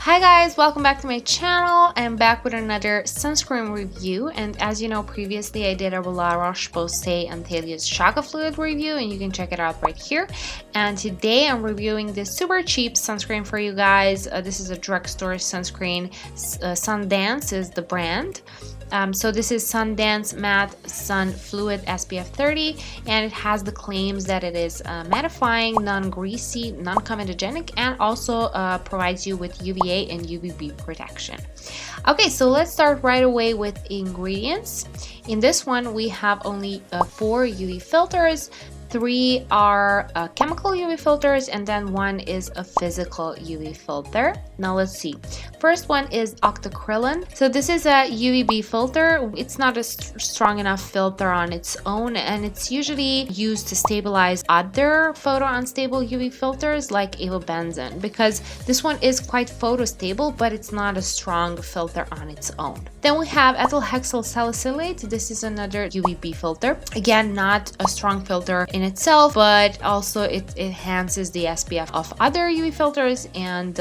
Hi guys, welcome back to my channel. I'm back with another sunscreen review, and as you know, previously I did a La Roche-Posay and Thalia's Shaka Fluid review, and you can check it out right here. And today I'm reviewing this super cheap sunscreen for you guys. This is a drugstore sunscreen. SUNDANCE is the brand. So this is SUNDANCE Matte Sun Fluid SPF 30, and it has the claims that it is mattifying, non-greasy, non-comedogenic, and also provides you with UVA and UVB protection. Okay, so let's start right away with ingredients. In this one, we have only 4 UV filters. 3 are chemical UV filters, and then 1 is a physical UV filter. Now let's see. First one is OCTOCRYLENE. So this is a UVB filter. It's not a strong enough filter on its own, and it's usually used to stabilize other photo unstable UV filters like AVOBENZONE, because this one is quite photo stable, but it's not a strong filter on its own. Then we have Ethylhexyl Salicylate. This is another UVB filter. Again, not a strong filter in itself, but also it enhances the SPF of other UV filters, and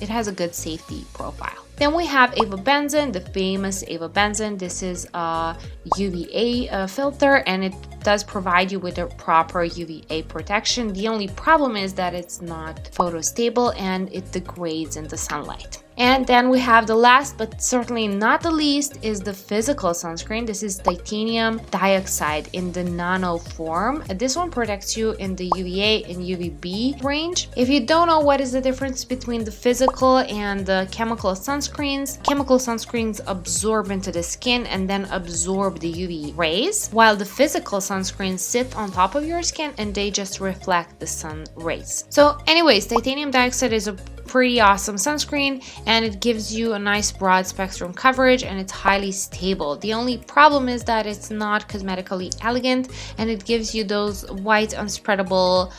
it has a good safety profile. Then we have AVOBENZONE, the famous AVOBENZONE. This is a UVA filter, and it does provide you with a proper UVA protection. The only problem is that it's not photo stable and it degrades in the sunlight. And then we have the last but certainly not the least is the physical sunscreen. This is titanium dioxide in the nano form. This one protects you in the UVA and UVB range. If you don't know what is the difference between the physical and the chemical sunscreens absorb into the skin and then absorb the UV rays, while the physical sunscreens sit on top of your skin and they just reflect the sun rays. So anyways, titanium dioxide is a pretty awesome sunscreen, and it gives you a nice broad spectrum coverage, and it's highly stable. The only problem is that it's not cosmetically elegant, and it gives you those white unspreadable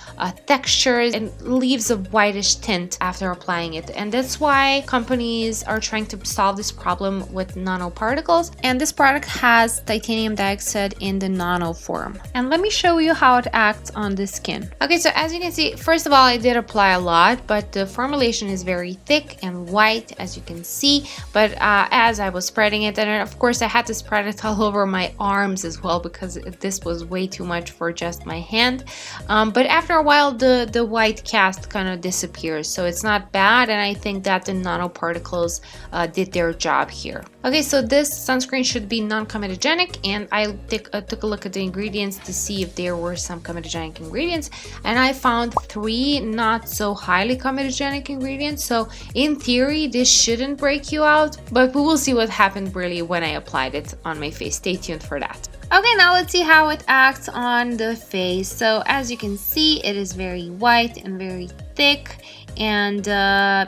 textures and leaves a whitish tint after applying it, and that's why companies are trying to solve this problem with nanoparticles, and this product has titanium dioxide in the nano form. And let me show you how it acts on the skin. Okay, so as you can see, first of all, I did apply a lot, but the formulation is very thick and white, as you can see. But as I was spreading it, and of course I had to spread it all over my arms as well, because this was way too much for just my hand. But after a while the white cast kind of disappears, so it's not bad, and I think that the nanoparticles did their job here. Okay, so this sunscreen should be non-comedogenic, and I took a look at the ingredients to see if there were some comedogenic ingredients, and I found 3 not so highly comedogenic ingredients. So in theory this shouldn't break you out, but we will see what happened really when I applied it on my face. Stay tuned for that. Okay, now let's see how it acts on the face. So as you can see, it is very white and very thick, and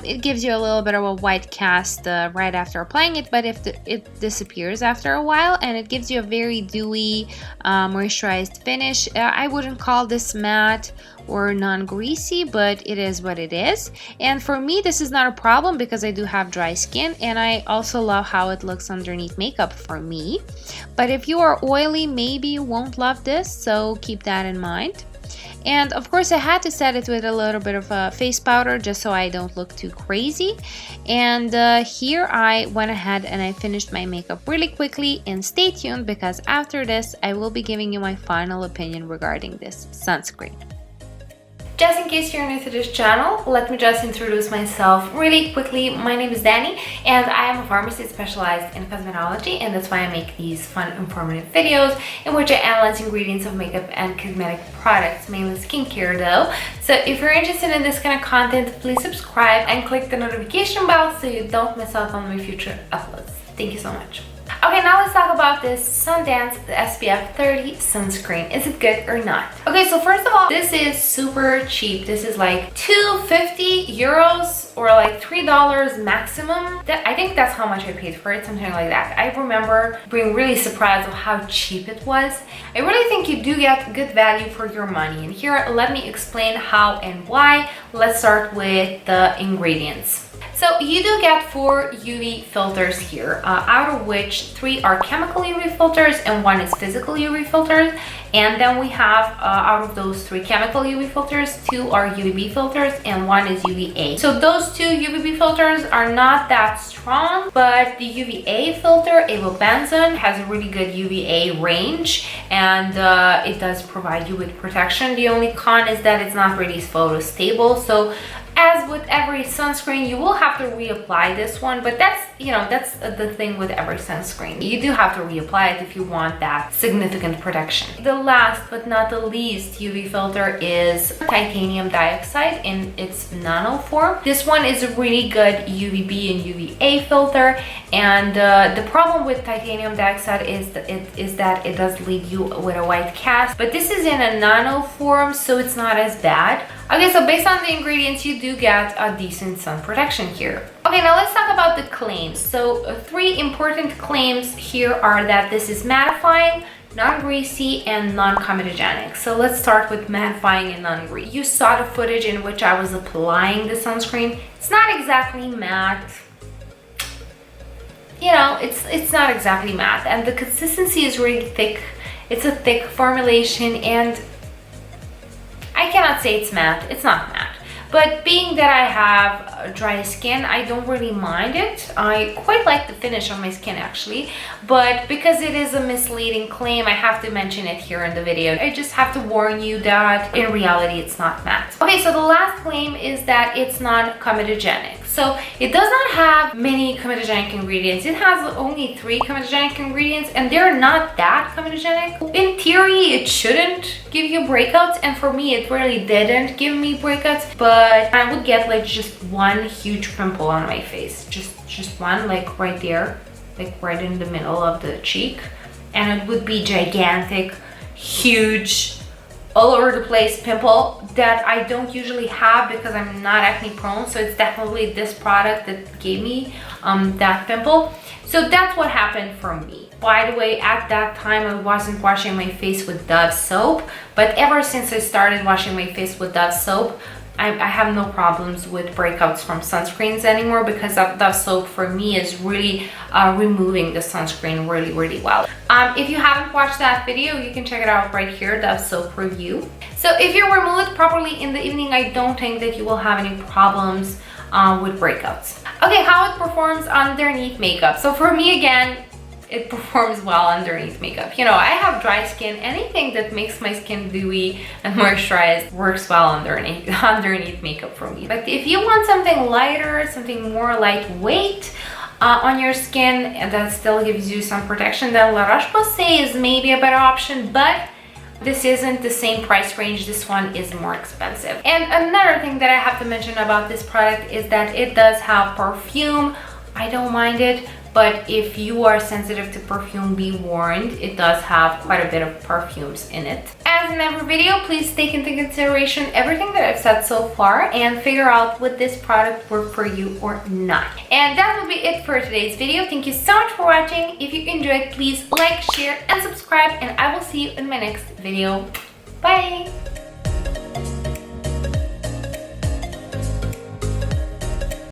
it gives you a little bit of a white cast right after applying it, but it disappears after a while, and it gives you a very dewy moisturized finish. I wouldn't call this matte or non-greasy, but it is what it is, and for me this is not a problem because I do have dry skin, and I also love how it looks underneath makeup for me. But if you are oily, maybe you won't love this, so keep that in mind. And of course I had to set it with a little bit of a face powder just so I don't look too crazy. And here I went ahead and I finished my makeup really quickly, and stay tuned because after this I will be giving you my final opinion regarding this sunscreen. Just in case you're new to this channel, let me just introduce myself really quickly. My name is Dani, and I am a pharmacist specialized in cosmetology, and that's why I make these fun, informative videos in which I analyze ingredients of makeup and cosmetic products, mainly skincare though. So if you're interested in this kind of content, please subscribe and click the notification bell so you don't miss out on my future uploads. Thank you so much. Okay, now let's talk about this SUNDANCE SPF 30 sunscreen. Is it good or not? Okay, so first of all, this is super cheap. This is like 250 euros or like $3 maximum. I think that's how much I paid for it, something like that. I remember being really surprised of how cheap it was. I really think you do get good value for your money. And here, let me explain how and why. Let's start with the ingredients. So you do get 4 UV filters here, out of which 3 are chemical UV filters and 1 is physical UV filters. And then we have, out of those 3 chemical UV filters, 2 are UVB filters and 1 is UVA. So those 2 UVB filters are not that strong, but the UVA filter, AVOBENZONE, has a really good UVA range, and it does provide you with protection. The only con is that it's not really photo stable. So as with every sunscreen, you will have to reapply this one, but that's, you know, that's the thing with every sunscreen. You do have to reapply it if you want that significant protection. The last but not the least UV filter is titanium dioxide in its nano form. This one is a really good UVB and UVA filter, and the problem with titanium dioxide is that it does leave you with a white cast, but this is in a nano form, so it's not as bad. Okay, so based on the ingredients, you do get a decent sun protection here. Okay, now let's talk about the claims. So 3 important claims here are that this is mattifying, non-greasy, and non-comedogenic. So let's start with mattifying and non-greasy. You saw the footage in which I was applying the sunscreen. It's not exactly matte. You know, it's not exactly matte, and the consistency is really thick. It's a thick formulation, and I cannot say it's matte. It's not matte. But being that I have dry skin, I don't really mind it. I quite like the finish on my skin actually, but because it is a misleading claim, I have to mention it here in the video. I just have to warn you that in reality it's not matte. Okay, so the last claim is that it's non-comedogenic. So it does not have many comedogenic ingredients. It has only 3 comedogenic ingredients, and they're not that comedogenic. In theory, it shouldn't give you breakouts, and for me, it really didn't give me breakouts, but I would get like just one huge pimple on my face. Just one, like right there, like right in the middle of the cheek, and it would be gigantic, huge, all over the place pimple that I don't usually have because I'm not acne prone. So it's definitely this product that gave me that pimple. So that's what happened for me. By the way, at that time I wasn't washing my face with Dove soap, but ever since I started washing my face with Dove soap, I have no problems with breakouts from sunscreens anymore, because Dove soap for me is really removing the sunscreen really well. If you haven't watched that video, you can check it out right here, Dove soap review. So if you remove it properly in the evening, I don't think that you will have any problems with breakouts. Okay, how it performs underneath makeup. So for me, again, it performs well underneath makeup. You know, I have dry skin. Anything that makes my skin dewy and moisturized works well underneath makeup for me. But if you want something lighter, something more lightweight on your skin, and that still gives you some protection, then La Roche-Posay is maybe a better option, but this isn't the same price range. This one is more expensive. And another thing that I have to mention about this product is that it does have perfume. I don't mind it, but if you are sensitive to perfume, be warned, it does have quite a bit of perfumes in it. As in every video, please take into consideration everything that I've said so far and figure out would this product work for you or not. And that will be it for today's video. Thank you so much for watching. If you enjoyed, please like, share, and subscribe, and I will see you in my next video. Bye!